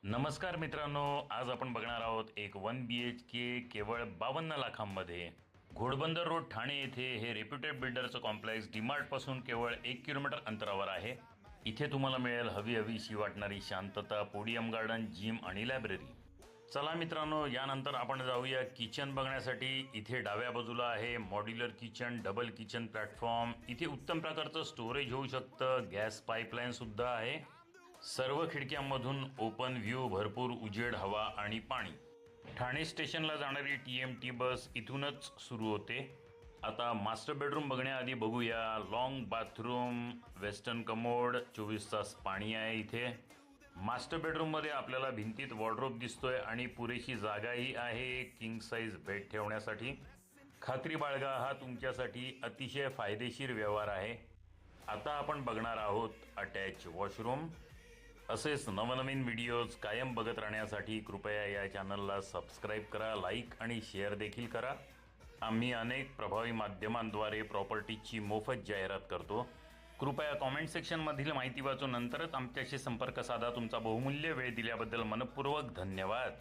नमस्कार मित्रांनो, आज आपण बघणार आहोत एक 1 BHK केवळ 52 लाखांमध्ये घोडबंदर रोड ठाणे येथे हे रेप्युटेड बिल्डरचं कॉम्प्लेक्स डीमार्टपासून केवळ 1 किलोमीटर अंतरावर आहे। इथे तुम्हाला मिळेल हवीशी वाटणारी शांतता, पोडियम गार्डन, जिम आणि लायब्ररी। चला मित्रांनो, यानंतर आपण जाऊया किचन बघण्यासाठी। इथे डाव्या बाजूला आहे modular kitchen, double kitchen platform. इथे उत्तम प्रकारचं स्टोरेज होऊ शकतं, गॅस पाईपलाईन सुद्धा आहे। सर्व खिडक्यांमधून ओपन व्ह्यू, भरपूर उजेड, हवा आणि पाणी। ठाणे स्टेशनला जाणारी TMT बस इथूनच सुरू होते। आता मास्टर बेडरूम बघण्याआधी बघूया लॉंग बाथरूम, वेस्टर्न कमोड, 24 तास पाणी आहे इथे। मास्टर बेडरूममध्ये आपल्याला भिंतीत वॉर्डरोब दिसतोय आणि पुरेशी जागाही आहे किंग साईज बेड ठेवण्यासाठी। खात्री बाळगा, हा तुमच्यासाठी अतिशय फायदेशीर व्यवहार आहे। आता आपण बघणार आहोत अटॅच वॉशरूम। असेच नवनवीन व्हिडिओज कायम बघत राहण्यासाठी कृपया या चॅनलला सबस्क्राईब करा, लाईक आणि शेअर देखील करा। आम्ही अनेक प्रभावी माध्यमांद्वारे प्रॉपर्टीची मोफत जाहिरात करतो। कृपया कॉमेंट सेक्शनमधील माहिती वाचून नंतरच आमच्याशी संपर्क साधा। तुमचा बहुमूल्य वेळ दिल्याबद्दल मनपूर्वक धन्यवाद।